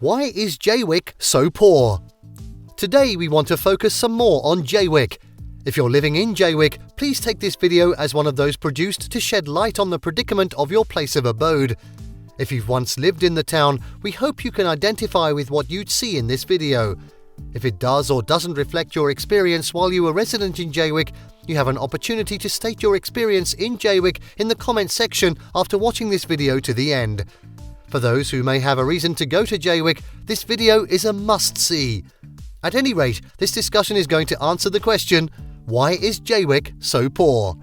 Why is Jaywick so poor? Today we want to focus some more on Jaywick. If you're living in Jaywick, please take this video as one of those produced to shed light on the predicament of your place of abode. If you've once lived in the town, we hope you can identify with what you'd see in this video. If it does or doesn't reflect your experience while you were resident in Jaywick, you have an opportunity to state your experience in Jaywick in the comment section after watching this video to the end. For those who may have a reason to go to Jaywick, this video is a must-see. At any rate, this discussion is going to answer the question, why is Jaywick so poor?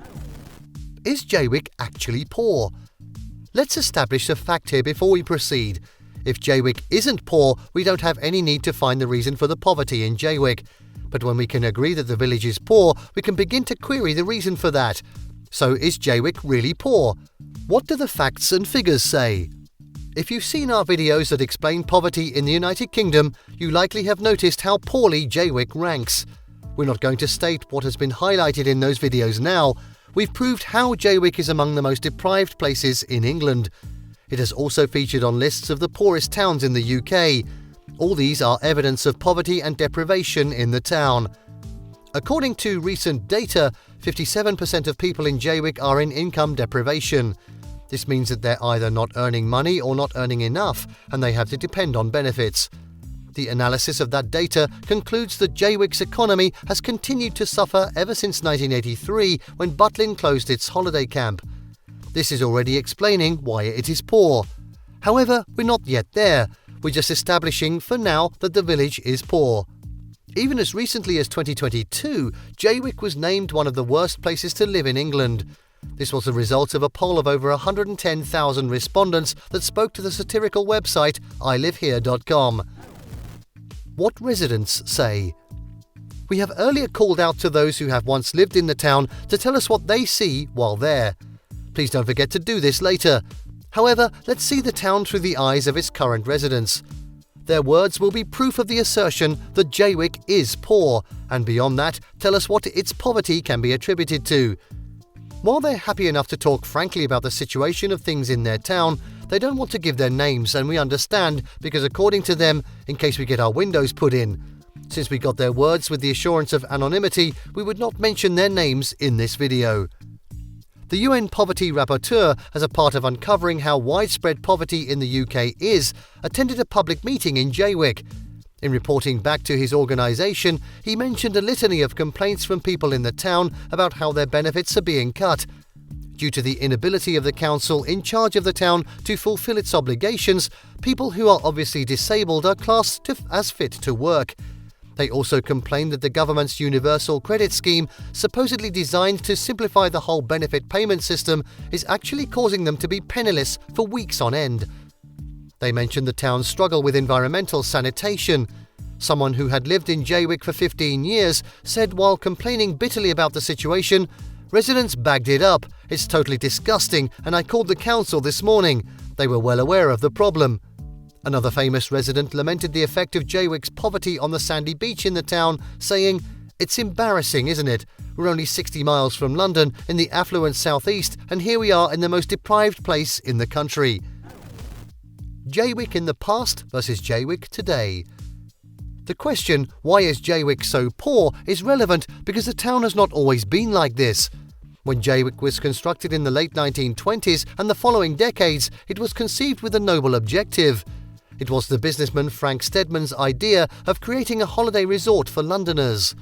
Is Jaywick actually poor? Let's establish a fact here before we proceed. If Jaywick isn't poor, we don't have any need to find the reason for the poverty in Jaywick. But when we can agree that the village is poor, we can begin to query the reason for that. So is Jaywick really poor? What do the facts and figures say? If you've seen our videos that explain poverty in the United Kingdom, you likely have noticed how poorly Jaywick ranks. We're not going to state what has been highlighted in those videos now. We've proved how Jaywick is among the most deprived places in England. It has also featured on lists of the poorest towns in the UK. All these are evidence of poverty and deprivation in the town. According to recent data, 57% of people in Jaywick are in income deprivation. This means that they're either not earning money or not earning enough, and they have to depend on benefits. The analysis of that data concludes that Jaywick's economy has continued to suffer ever since 1983, when Butlin closed its holiday camp. This is already explaining why it is poor. However, we're not yet there. We're just establishing for now that the village is poor. Even as recently as 2022, Jaywick was named one of the worst places to live in England. This was the result of a poll of over 110,000 respondents that spoke to the satirical website ilivehere.com. What residents say? We have earlier called out to those who have once lived in the town to tell us what they see while there. Please don't forget to do this later. However, let's see the town through the eyes of its current residents. Their words will be proof of the assertion that Jaywick is poor, and beyond that, tell us what its poverty can be attributed to. While they're happy enough to talk frankly about the situation of things in their town, they don't want to give their names, and we understand because according to them, in case we get our windows put in. Since we got their words with the assurance of anonymity, we would not mention their names in this video. The UN Poverty Rapporteur, as a part of uncovering how widespread poverty in the UK is, attended a public meeting in Jaywick. In reporting back to his organisation, he mentioned a litany of complaints from people in the town about how their benefits are being cut. Due to the inability of the council in charge of the town to fulfil its obligations, people who are obviously disabled are classed as fit to work. They also complained that the government's universal credit scheme, supposedly designed to simplify the whole benefit payment system, is actually causing them to be penniless for weeks on end. They mentioned the town's struggle with environmental sanitation. Someone who had lived in Jaywick for 15 years said while complaining bitterly about the situation, "Residents bagged it up. It's totally disgusting, and I called the council this morning. They were well aware of the problem." Another famous resident lamented the effect of Jaywick's poverty on the sandy beach in the town, saying, "It's embarrassing, isn't it? We're only 60 miles from London in the affluent southeast, and here we are in the most deprived place in the country." Jaywick in the past versus Jaywick today. The question, why is Jaywick so poor, is relevant because the town has not always been like this. When Jaywick was constructed in the late 1920s and the following decades, it was conceived with a noble objective. It was the businessman Frank Stedman's idea of creating a holiday resort for Londoners.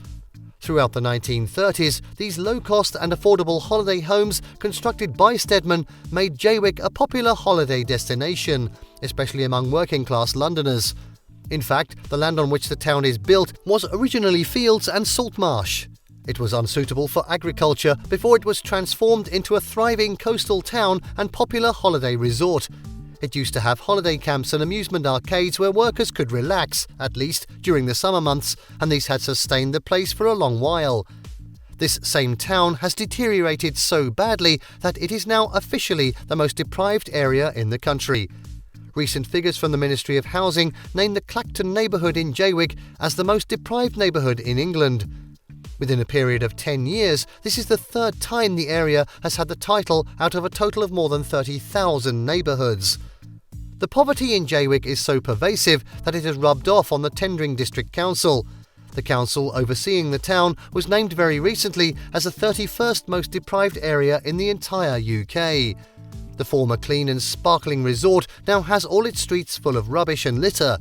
Throughout the 1930s, these low-cost and affordable holiday homes constructed by Stedman made Jaywick a popular holiday destination, especially among working-class Londoners. In fact, the land on which the town is built was originally fields and salt marsh. It was unsuitable for agriculture before it was transformed into a thriving coastal town and popular holiday resort. It used to have holiday camps and amusement arcades where workers could relax, at least during the summer months, and these had sustained the place for a long while. This same town has deteriorated so badly that it is now officially the most deprived area in the country. Recent figures from the Ministry of Housing name the Clacton neighbourhood in Jaywick as the most deprived neighbourhood in England. Within a period of 10 years, this is the third time the area has had the title out of a total of more than 30,000 neighbourhoods. The poverty in Jaywick is so pervasive that it has rubbed off on the Tendring District Council. The council overseeing the town was named very recently as the 31st most deprived area in the entire UK. The former clean and sparkling resort now has all its streets full of rubbish and litter.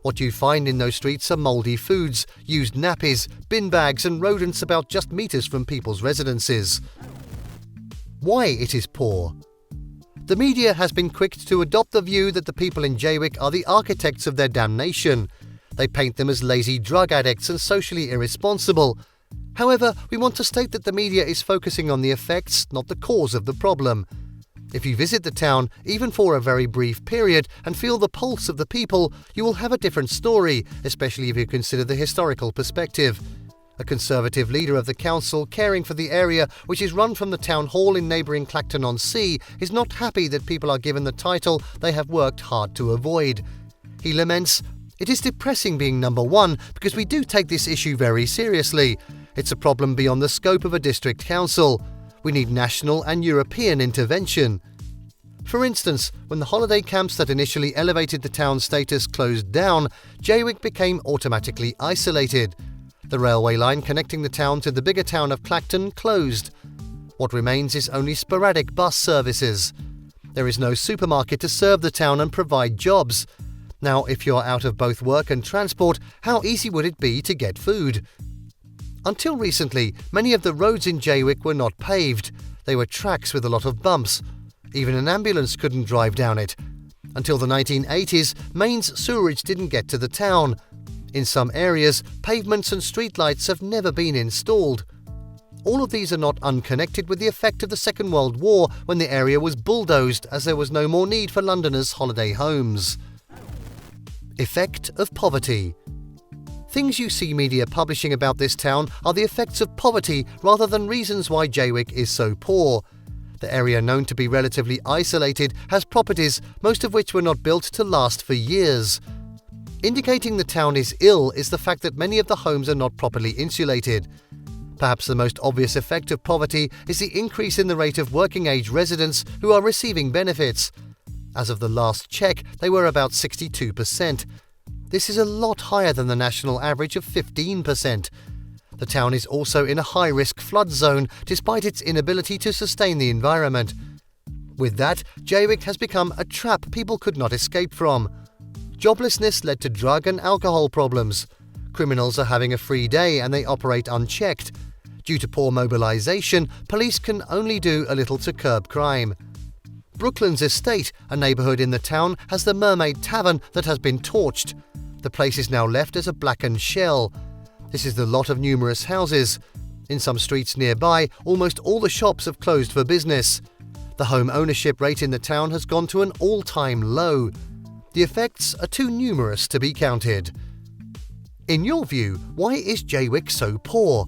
What you find in those streets are mouldy foods, used nappies, bin bags and rodents about just metres from people's residences. Why it is poor? The media has been quick to adopt the view that the people in Jaywick are the architects of their damnation. They paint them as lazy drug addicts and socially irresponsible. However, we want to state that the media is focusing on the effects, not the cause of the problem. If you visit the town, even for a very brief period, and feel the pulse of the people, you will have a different story, especially if you consider the historical perspective. A Conservative leader of the council, caring for the area, which is run from the town hall in neighbouring Clacton-on-Sea, is not happy that people are given the title they have worked hard to avoid. He laments, "It is depressing being number one because we do take this issue very seriously. It's a problem beyond the scope of a district council. We need national and European intervention." For instance, when the holiday camps that initially elevated the town's status closed down, Jaywick became automatically isolated. The railway line connecting the town to the bigger town of Clacton closed. What remains is only sporadic bus services. There is no supermarket to serve the town and provide jobs. Now, if you're out of both work and transport, how easy would it be to get food? Until recently, many of the roads in Jaywick were not paved. They were tracks with a lot of bumps. Even an ambulance couldn't drive down it. Until the 1980s, mains sewerage didn't get to the town. In some areas, pavements and streetlights have never been installed. All of these are not unconnected with the effect of the Second World War, when the area was bulldozed as there was no more need for Londoners' holiday homes. Effect of poverty. Things you see media publishing about this town are the effects of poverty rather than reasons why Jaywick is so poor. The area, known to be relatively isolated, has properties, most of which were not built to last for years. Indicating the town is ill is the fact that many of the homes are not properly insulated. Perhaps the most obvious effect of poverty is the increase in the rate of working-age residents who are receiving benefits. As of the last check, they were about 62%. This is a lot higher than the national average of 15%. The town is also in a high-risk flood zone, despite its inability to sustain the environment. With that, Jaywick has become a trap people could not escape from. Joblessness led to drug and alcohol problems. Criminals are having a free day and they operate unchecked. Due to poor mobilisation, police can only do a little to curb crime. Brooklands Estate, a neighbourhood in the town, has the Mermaid Tavern that has been torched. The place is now left as a blackened shell. This is the lot of numerous houses. In some streets nearby, almost all the shops have closed for business. The home ownership rate in the town has gone to an all-time low. The effects are too numerous to be counted. In your view, why is Jaywick so poor?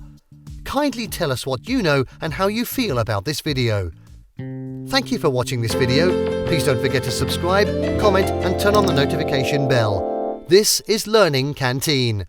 Kindly tell us what you know and how you feel about this video. Thank you for watching this video. Please don't forget to subscribe, comment and turn on the notification bell. This is Learning Canteen.